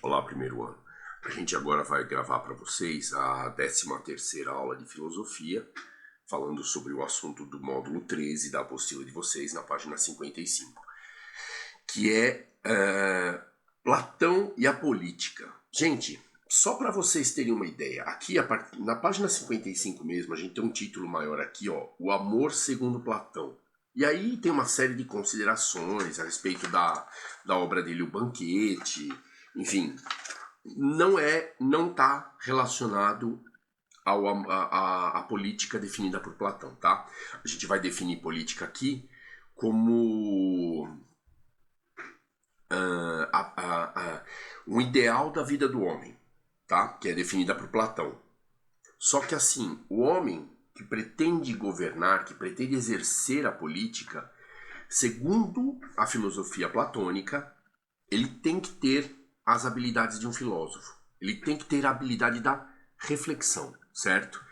Olá, primeiro ano. A gente agora vai gravar para vocês a 13ª aula de filosofia, falando sobre o assunto do módulo 13 da apostila de vocês, na página 55, que é Platão e a política. Gente, só para vocês terem uma ideia, aqui na página 55 mesmo, a gente tem um título maior aqui, ó, O Amor segundo Platão. E aí tem uma série de considerações a respeito da obra dele, O Banquete, enfim, não está relacionado à política definida por Platão, tá? A gente vai definir política aqui como um ideal da vida do homem, tá? Que é definida por Platão. Só que assim, o homem que pretende governar, que pretende exercer a política, segundo a filosofia platônica, ele tem que ter as habilidades de um filósofo. Ele tem que ter a habilidade da reflexão, certo?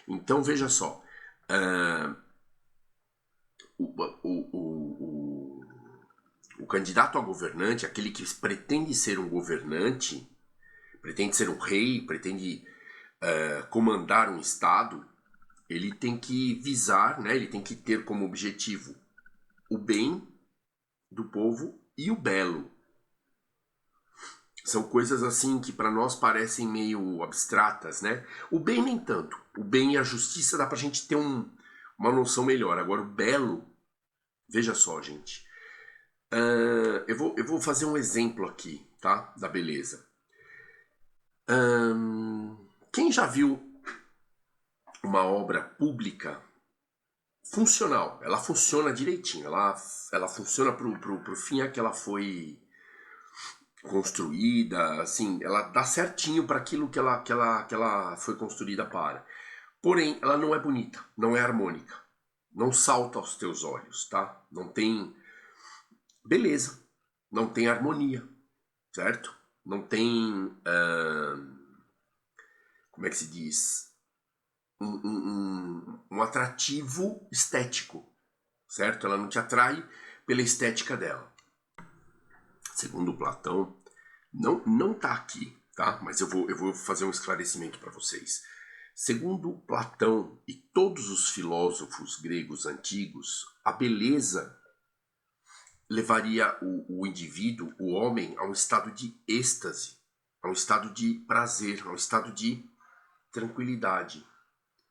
Então, veja só. O candidato a governante, aquele que pretende ser um governante, pretende ser um rei, pretende comandar um estado, ele tem que visar, né? Ele tem que ter como objetivo o bem do povo e o belo. São coisas assim que para nós parecem meio abstratas, né? O bem nem tanto. O bem e a justiça dá pra gente ter uma noção melhor. Agora o belo, veja só, gente. Eu vou fazer um exemplo aqui, tá? Da beleza. Quem já viu uma obra pública funcional? Ela funciona direitinho. Ela funciona pro fim a que ela foi construída, assim, ela dá certinho para aquilo que ela foi construída para. Porém, ela não é bonita, não é harmônica, não salta aos teus olhos, tá? Não tem beleza, não tem harmonia, certo? Não tem, como é que se diz? Um atrativo estético, certo? Ela não te atrai pela estética dela. Segundo Platão, não tá aqui, tá? Mas eu vou fazer um esclarecimento para vocês. Segundo Platão e todos os filósofos gregos antigos, a beleza levaria o indivíduo, o homem, a um estado de êxtase, a um estado de prazer, a um estado de tranquilidade,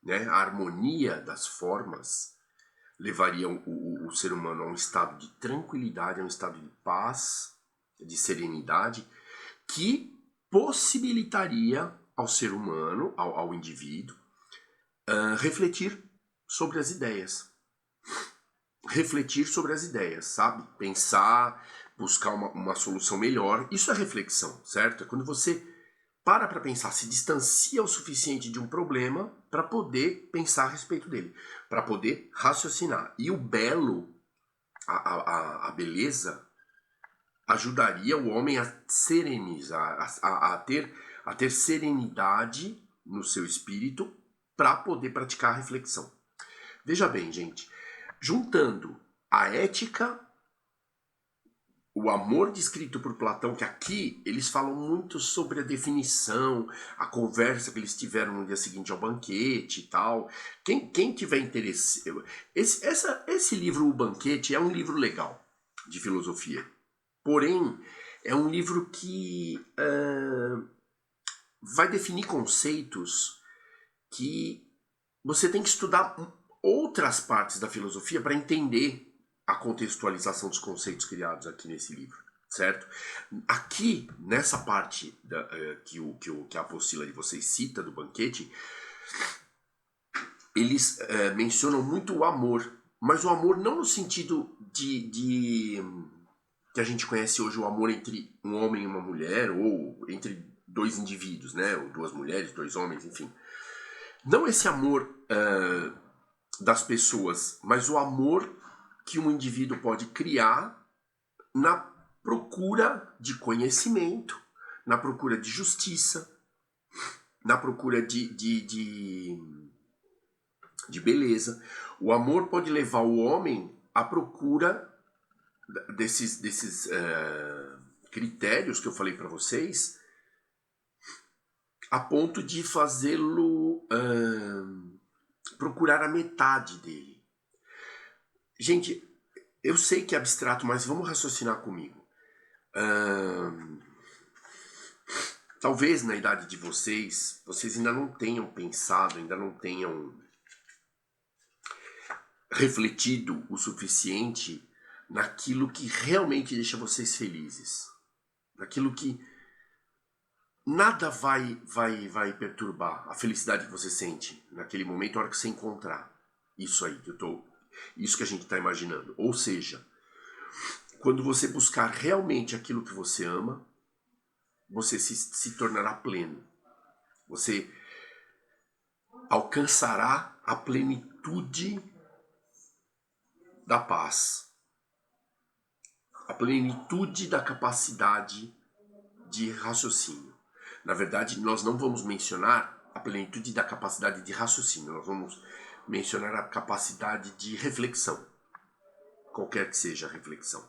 né? A harmonia das formas levaria o ser humano a um estado de tranquilidade, a um estado de paz, de serenidade, que possibilitaria ao ser humano, ao indivíduo, refletir sobre as ideias. Refletir sobre as ideias, sabe? Pensar, buscar uma solução melhor. Isso é reflexão, certo? É quando você para pensar, se distancia o suficiente de um problema para poder pensar a respeito dele, para poder raciocinar. E o belo, a beleza, ajudaria o homem a serenizar, a ter serenidade no seu espírito para poder praticar a reflexão. Veja bem, gente, juntando a ética, o amor descrito por Platão, que aqui eles falam muito sobre a definição, a conversa que eles tiveram no dia seguinte ao banquete e tal. Quem tiver interesse... Esse livro, O Banquete, é um livro legal de filosofia. Porém, é um livro que vai definir conceitos que você tem que estudar outras partes da filosofia para entender a contextualização dos conceitos criados aqui nesse livro, certo? Aqui, nessa parte que a apostila de vocês cita, do banquete, eles mencionam muito o amor, mas o amor não no sentido que a gente conhece hoje, o amor entre um homem e uma mulher, ou entre dois indivíduos, né? Ou duas mulheres, dois homens, enfim. Não esse amor das pessoas, mas o amor que um indivíduo pode criar na procura de conhecimento, na procura de justiça, na procura de beleza. O amor pode levar o homem à procura desses critérios que eu falei para vocês, a ponto de fazê-lo procurar a metade dele. Gente, eu sei que é abstrato, mas vamos raciocinar comigo. Talvez na idade de vocês ainda não tenham pensado, ainda não tenham refletido o suficiente naquilo que realmente deixa vocês felizes. Naquilo que nada vai perturbar a felicidade que você sente naquele momento, na hora que você encontrar isso aí, isso que a gente está imaginando. Ou seja, quando você buscar realmente aquilo que você ama, você se tornará pleno. Você alcançará a plenitude da paz. A plenitude da capacidade de raciocínio. Na verdade, nós não vamos mencionar a plenitude da capacidade de raciocínio, nós vamos mencionar a capacidade de reflexão, qualquer que seja a reflexão,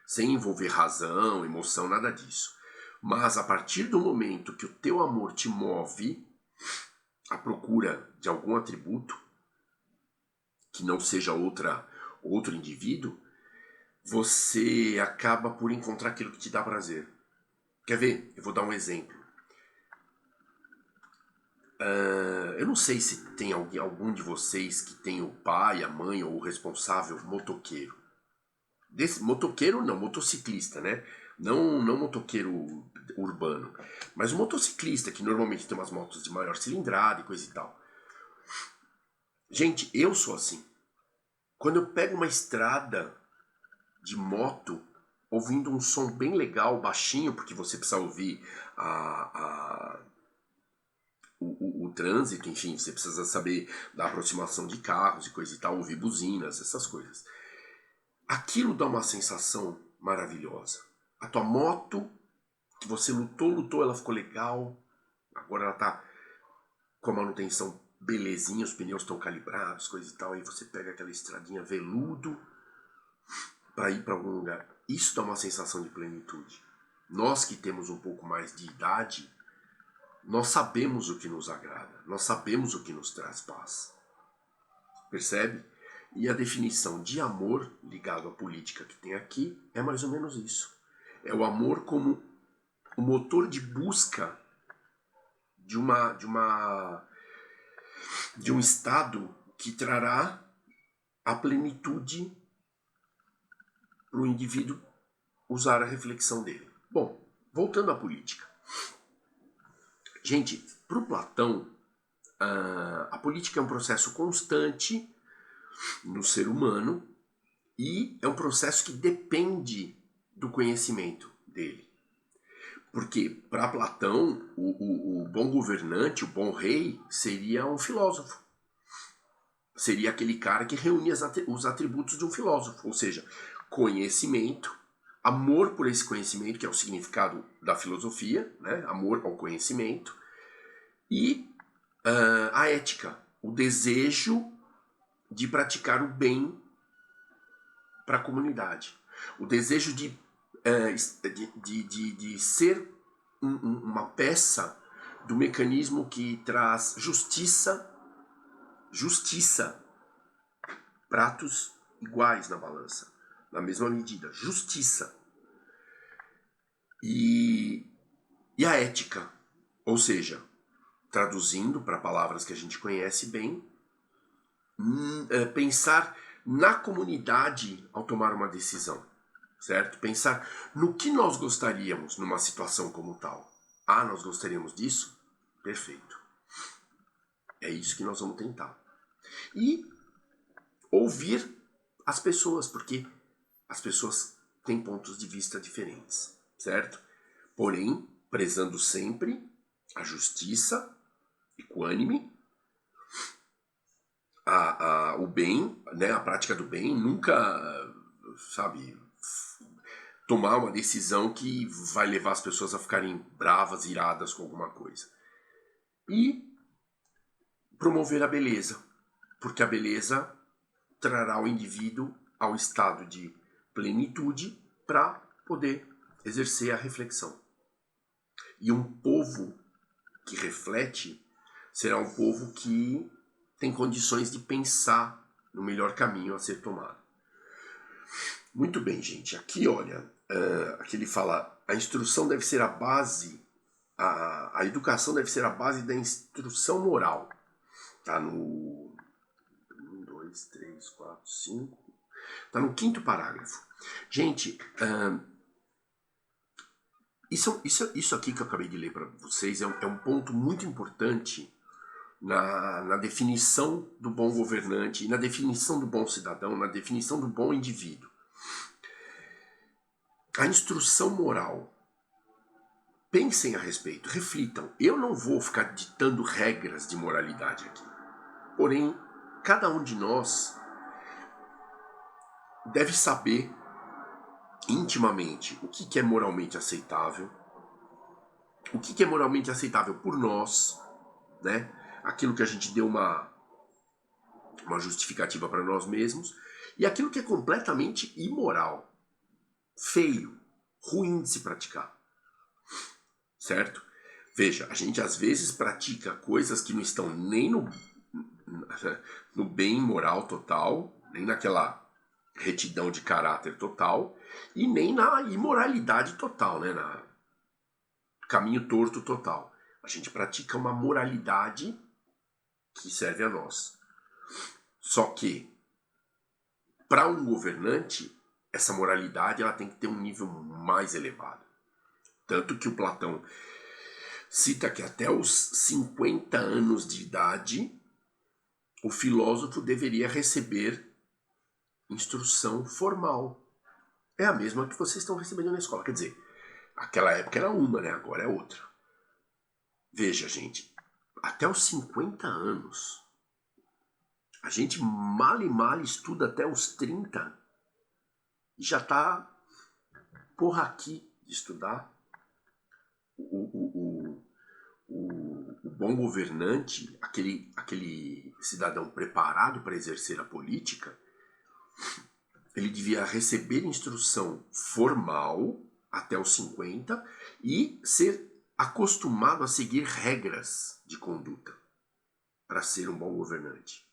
sem envolver razão, emoção, nada disso. Mas a partir do momento que o teu amor te move à procura de algum atributo, que não seja outro indivíduo, você acaba por encontrar aquilo que te dá prazer. Quer ver? Eu vou dar um exemplo. Eu não sei se tem algum de vocês que tem o pai, a mãe ou o responsável motoqueiro. Motoqueiro não, motociclista, né? Não motoqueiro urbano, mas o motociclista, que normalmente tem umas motos de maior cilindrada e coisa e tal. Gente, eu sou assim. Quando eu pego uma estrada de moto, ouvindo um som bem legal, baixinho, porque você precisa ouvir o trânsito, enfim, você precisa saber da aproximação de carros e coisa e tal, ouvir buzinas, essas coisas. Aquilo dá uma sensação maravilhosa. A tua moto, que você lutou, ela ficou legal, agora ela tá com a manutenção belezinha, os pneus estão calibrados, coisa e tal, aí você pega aquela estradinha veludo para ir para algum lugar. Isso dá uma sensação de plenitude. Nós que temos um pouco mais de idade, nós sabemos o que nos agrada, nós sabemos o que nos traz paz. Percebe? E a definição de amor ligado à política que tem aqui é mais ou menos isso. É o amor como o motor de busca de um estado que trará a plenitude para o indivíduo usar a reflexão dele. Bom, voltando à política. Gente, para o Platão, a política é um processo constante no ser humano e é um processo que depende do conhecimento dele. Porque, para Platão, o bom governante, o bom rei, seria um filósofo. Seria aquele cara que reunia os atributos de um filósofo, ou seja, conhecimento, amor por esse conhecimento, que é o significado da filosofia, né? Amor ao conhecimento, e a ética, o desejo de praticar o bem para a comunidade, o desejo de ser uma peça do mecanismo que traz justiça, pratos iguais na balança, na mesma medida, justiça. E a ética, ou seja, traduzindo para palavras que a gente conhece bem, pensar na comunidade ao tomar uma decisão, certo? Pensar no que nós gostaríamos numa situação como tal. Ah, nós gostaríamos disso? Perfeito. É isso que nós vamos tentar. E ouvir as pessoas, porque as pessoas têm pontos de vista diferentes, certo? Porém, prezando sempre a justiça, equânime, o bem, né, a prática do bem, nunca, sabe, tomar uma decisão que vai levar as pessoas a ficarem bravas, iradas com alguma coisa. E promover a beleza, porque a beleza trará o indivíduo ao estado de plenitude para poder exercer a reflexão. E um povo que reflete será um povo que tem condições de pensar no melhor caminho a ser tomado. Muito bem, gente. Aqui, olha, aqui ele fala, a instrução deve ser a base, a educação deve ser a base da instrução moral. Tá no 1, 2, 3, 4, 5. Tá no 5º parágrafo. Gente, isso aqui que eu acabei de ler para vocês é um ponto muito importante na definição do bom governante, na definição do bom cidadão, na definição do bom indivíduo. A instrução moral. Pensem a respeito, reflitam. Eu não vou ficar ditando regras de moralidade aqui. Porém, cada um de nós deve saber intimamente o que é moralmente aceitável, o que é moralmente aceitável por nós, né? Aquilo que a gente deu uma justificativa para nós mesmos, e aquilo que é completamente imoral, feio, ruim de se praticar. Certo? Veja, a gente às vezes pratica coisas que não estão nem no bem moral total, nem naquela retidão de caráter total, e nem na imoralidade total, né? Na caminho torto total. A gente pratica uma moralidade que serve a nós. Só que, para um governante, essa moralidade ela tem que ter um nível mais elevado. Tanto que o Platão cita que até os 50 anos de idade, o filósofo deveria receber instrução formal. É a mesma que vocês estão recebendo na escola. Quer dizer, aquela época era uma, né? Agora é outra. Veja, gente, até os 50 anos, a gente mal e mal estuda até os 30 e já tá porra aqui de estudar. O bom governante, aquele cidadão preparado para exercer a política, ele devia receber instrução formal até os 50 e ser acostumado a seguir regras de conduta para ser um bom governante.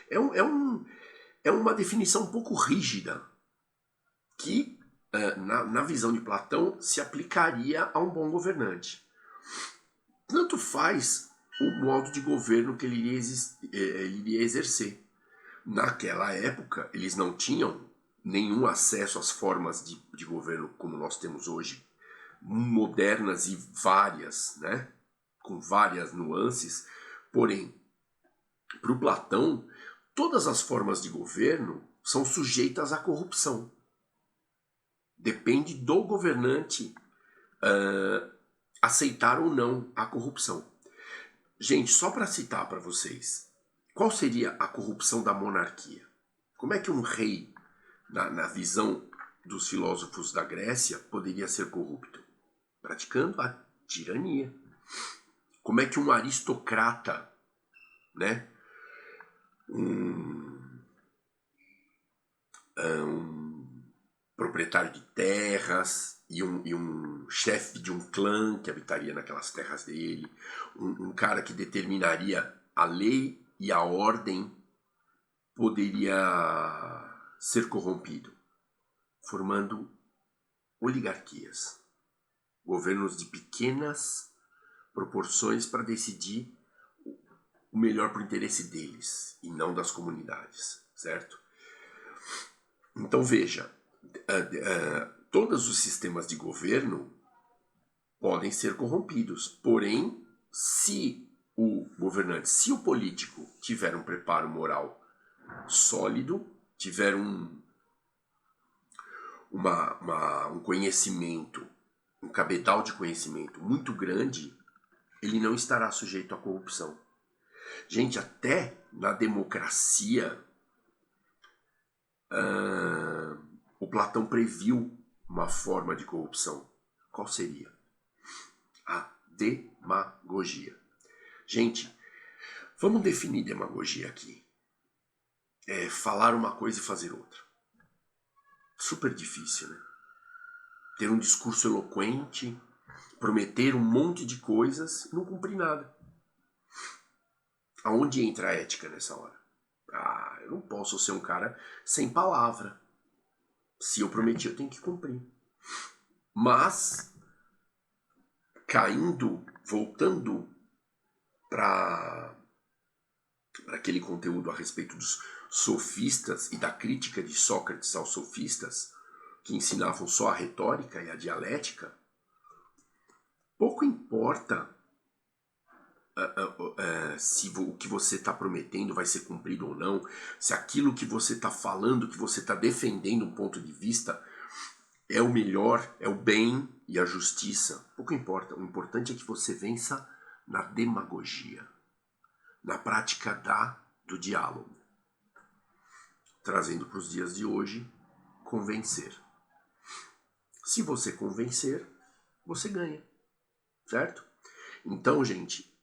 É uma definição um pouco rígida que, na visão de Platão, se aplicaria a um bom governante. Tanto faz o modo de governo que ele iria exercer. Naquela época, eles não tinham nenhum acesso às formas de governo como nós temos hoje, modernas e várias, né? Com várias nuances. Porém, para o Platão, todas as formas de governo são sujeitas à corrupção. Depende do governante aceitar ou não a corrupção. Gente, só para citar para vocês, qual seria a corrupção da monarquia? Como é que um rei, na visão dos filósofos da Grécia, poderia ser corrupto? Praticando a tirania. Como é que um aristocrata, né, um proprietário de terras e um chefe de um clã que habitaria naquelas terras dele, um cara que determinaria a lei e a ordem, poderia ser corrompido, formando oligarquias, governos de pequenas proporções para decidir o melhor para o interesse deles e não das comunidades, certo? Então veja, todos os sistemas de governo podem ser corrompidos, porém, se o governante, se o político tiver um preparo moral sólido, tiver um conhecimento, um cabedal de conhecimento muito grande, ele não estará sujeito à corrupção. Gente, até na democracia, o Platão previu uma forma de corrupção. Qual seria? A demagogia. Gente, vamos definir demagogia aqui. É falar uma coisa e fazer outra. Super difícil, né? Ter um discurso eloquente, prometer um monte de coisas e não cumprir nada. Aonde entra a ética nessa hora? Eu não posso ser um cara sem palavra. Se eu prometi, eu tenho que cumprir. Mas, voltando para aquele conteúdo a respeito dos sofistas e da crítica de Sócrates aos sofistas, que ensinavam só a retórica e a dialética, pouco importa se o que você está prometendo vai ser cumprido ou não, se aquilo que você está falando, que você está defendendo um ponto de vista é o melhor, é o bem e a justiça. Pouco importa. O importante é que você vença na demagogia, na prática do diálogo. Trazendo para os dias de hoje, convencer. Se você convencer, você ganha, certo? Então, gente,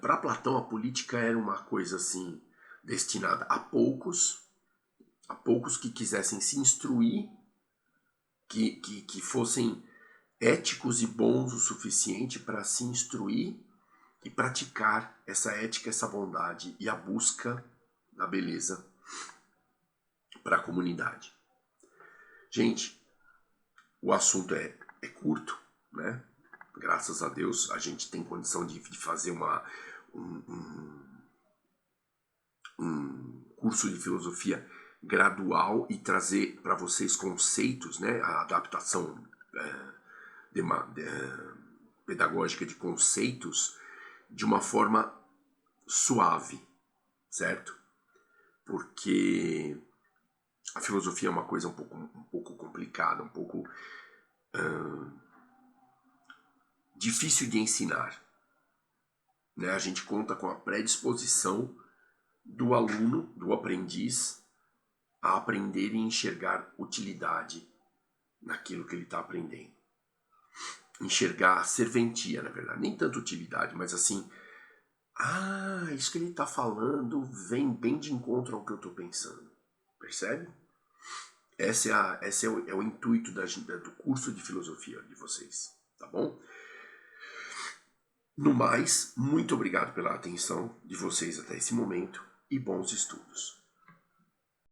para Platão a política era uma coisa assim, destinada a poucos que quisessem se instruir, que fossem éticos e bons o suficiente para se instruir e praticar essa ética, essa bondade e a busca da beleza para a comunidade. Gente, o assunto é curto, né? Graças a Deus a gente tem condição de fazer um curso de filosofia gradual e trazer para vocês conceitos, né? A adaptação pedagógica de conceitos de uma forma suave, certo? Porque a filosofia é uma coisa um pouco complicada, um pouco difícil de ensinar. Né? A gente conta com a predisposição do aluno, do aprendiz, a aprender e enxergar utilidade naquilo que ele está aprendendo. Enxergar a serventia, na verdade. Nem tanto utilidade, mas assim, isso que ele está falando vem bem de encontro ao que eu estou pensando. Percebe? Esse é o intuito do curso de filosofia de vocês, tá bom? No mais, muito obrigado pela atenção de vocês até esse momento e bons estudos.